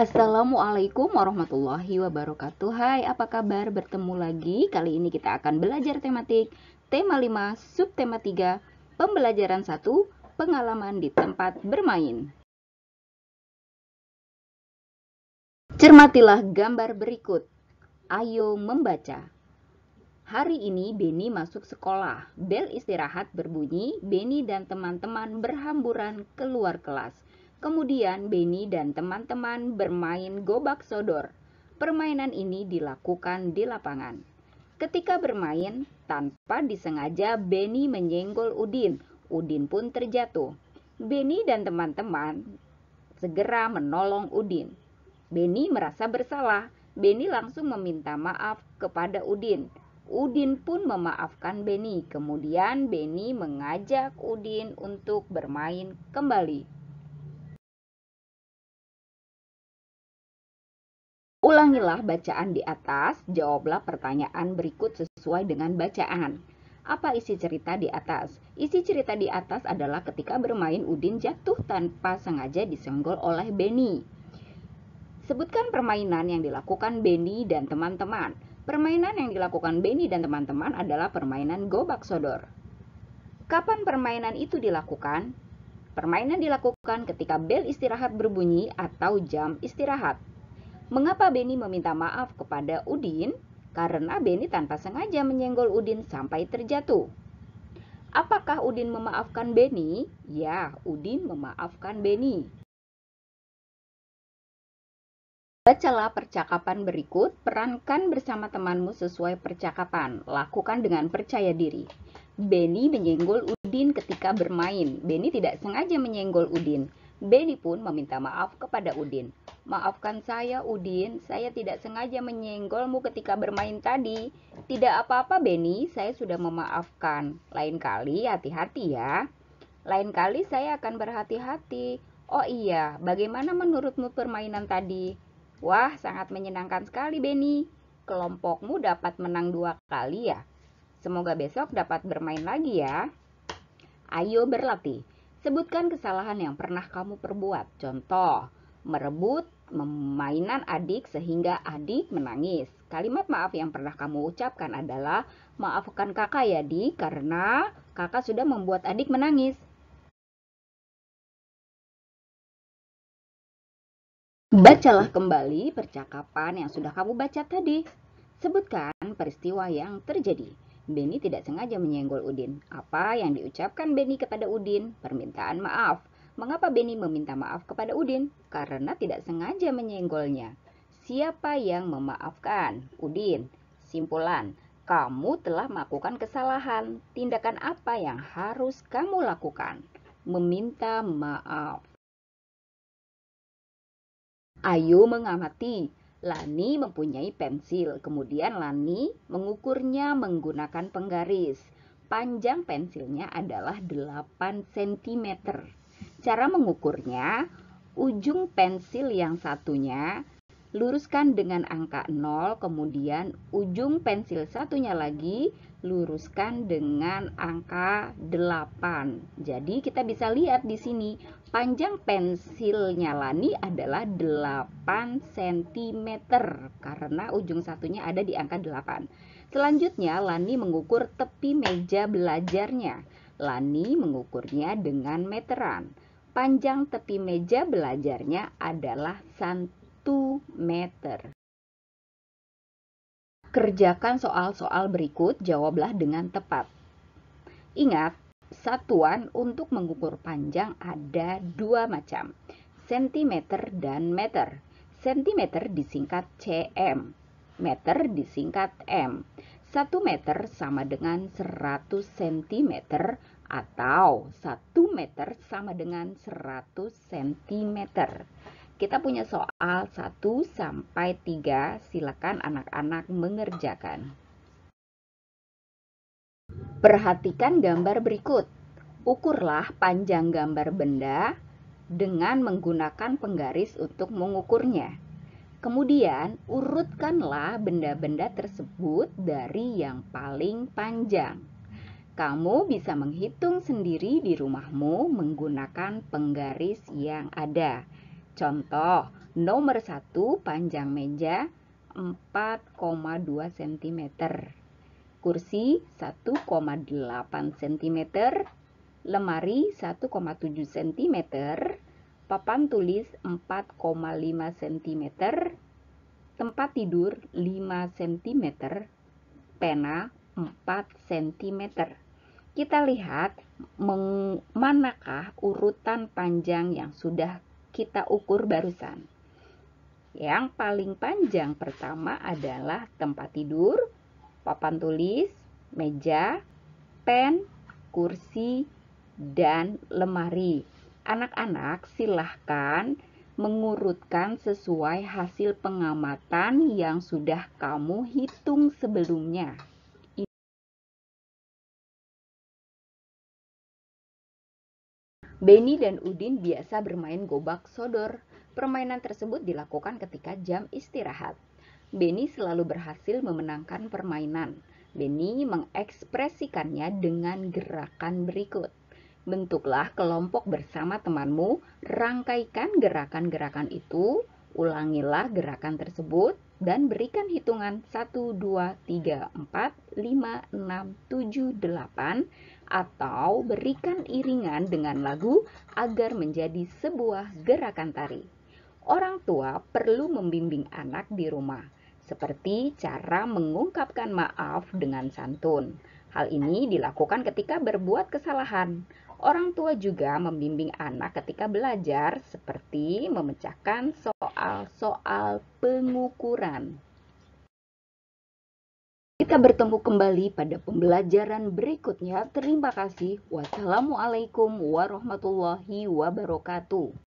Assalamualaikum warahmatullahi wabarakatuh. Hai, apa kabar? Bertemu lagi. Kali ini kita akan belajar tematik tema 5, subtema 3, pembelajaran 1, pengalaman di tempat bermain. Cermatilah gambar berikut. Ayo membaca. Hari ini Beni masuk sekolah. Bel istirahat berbunyi, Beni dan teman-teman berhamburan keluar kelas. Kemudian Beni dan teman-teman bermain gobak sodor. Permainan ini dilakukan di lapangan. Ketika bermain, tanpa disengaja Beni menyenggol Udin. Udin pun terjatuh. Beni dan teman-teman segera menolong Udin. Beni merasa bersalah. Beni langsung meminta maaf kepada Udin. Udin pun memaafkan Beni. Kemudian Beni mengajak Udin untuk bermain kembali. Ulangilah bacaan di atas, jawablah pertanyaan berikut sesuai dengan bacaan. Apa isi cerita di atas? Isi cerita di atas adalah ketika bermain Udin jatuh tanpa sengaja disenggol oleh Beni. Sebutkan permainan yang dilakukan Beni dan teman-teman. Permainan yang dilakukan Beni dan teman-teman adalah permainan gobak sodor. Kapan permainan itu dilakukan? Permainan dilakukan ketika bel istirahat berbunyi atau jam istirahat. Mengapa Beni meminta maaf kepada Udin? Karena Beni tanpa sengaja menyenggol Udin sampai terjatuh. Apakah Udin memaafkan Beni? Ya, Udin memaafkan Beni. Bacalah percakapan berikut, perankan bersama temanmu sesuai percakapan. Lakukan dengan percaya diri. Beni menyenggol Udin ketika bermain. Beni tidak sengaja menyenggol Udin. Beni pun meminta maaf kepada Udin. Maafkan saya, Udin. Saya tidak sengaja menyenggolmu ketika bermain tadi. Tidak apa-apa, Beni. Saya sudah memaafkan. Lain kali hati-hati ya. Lain kali saya akan berhati-hati. Oh iya, bagaimana menurutmu permainan tadi? Wah, sangat menyenangkan sekali, Beni. Kelompokmu dapat menang 2 kali ya. Semoga besok dapat bermain lagi ya. Ayo berlatih. Sebutkan kesalahan yang pernah kamu perbuat. Contoh, merebut mainan adik sehingga adik menangis. Kalimat maaf yang pernah kamu ucapkan adalah, maafkan kakak ya, Dik, karena kakak sudah membuat adik menangis. Bacalah kembali percakapan yang sudah kamu baca tadi. Sebutkan peristiwa yang terjadi. Beni tidak sengaja menyenggol Udin. Apa yang diucapkan Beni kepada Udin? Permintaan maaf. Mengapa Beni meminta maaf kepada Udin? Karena tidak sengaja menyenggolnya. Siapa yang memaafkan? Udin. Simpulan, kamu telah melakukan kesalahan. Tindakan apa yang harus kamu lakukan? Meminta maaf. Ayo mengamati. Lani mempunyai pensil, kemudian Lani mengukurnya menggunakan penggaris. Panjang pensilnya adalah 8 cm. Cara mengukurnya, ujung pensil yang satunya luruskan dengan angka 0, kemudian ujung pensil satunya lagi luruskan dengan angka 8. Jadi kita bisa lihat di sini, panjang pensilnya Lani adalah 8 cm karena ujung satunya ada di angka 8. Selanjutnya Lani mengukur tepi meja belajarnya. Lani mengukurnya dengan meteran. Panjang tepi meja belajarnya adalah 1 meter. Kerjakan soal-soal berikut, jawablah dengan tepat. Ingat, satuan untuk mengukur panjang ada 2 macam, sentimeter dan meter. Sentimeter disingkat cm, meter disingkat m. 1 meter sama dengan 100 cm atau 1 meter sama dengan 100 cm. Kita punya soal 1 sampai 3, silakan anak-anak mengerjakan. Perhatikan gambar berikut. Ukurlah panjang gambar benda dengan menggunakan penggaris untuk mengukurnya. Kemudian, urutkanlah benda-benda tersebut dari yang paling panjang. Kamu bisa menghitung sendiri di rumahmu menggunakan penggaris yang ada. Contoh, Nomor 1, panjang meja 4,2 cm. Kursi 1,8 cm. Lemari 1,7 cm. Papan tulis 4,5 cm. Tempat tidur 5 cm. Pena 4 cm. Kita lihat manakah urutan panjang yang sudah kita ukur barusan. Yang paling panjang pertama adalah tempat tidur, papan tulis, meja, pen, kursi, dan lemari. Anak-anak silahkan mengurutkan sesuai hasil pengamatan yang sudah kamu hitung sebelumnya. Beni dan Udin biasa bermain gobak sodor. Permainan tersebut dilakukan ketika jam istirahat. Beni selalu berhasil memenangkan permainan. Beni mengekspresikannya dengan gerakan berikut. Bentuklah kelompok bersama temanmu, rangkaikan gerakan-gerakan itu, ulangilah gerakan tersebut, dan berikan hitungan 1, 2, 3, 4, 5, 6, 7, 8, atau berikan iringan dengan lagu agar menjadi sebuah gerakan tari. Orang tua perlu membimbing anak di rumah, seperti cara mengungkapkan maaf dengan santun. Hal ini dilakukan ketika berbuat kesalahan. Orang tua juga membimbing anak ketika belajar, seperti memecahkan soal-soal pengukuran. Kita bertemu kembali pada pembelajaran berikutnya. Terima kasih. Wassalamualaikum warahmatullahi wabarakatuh.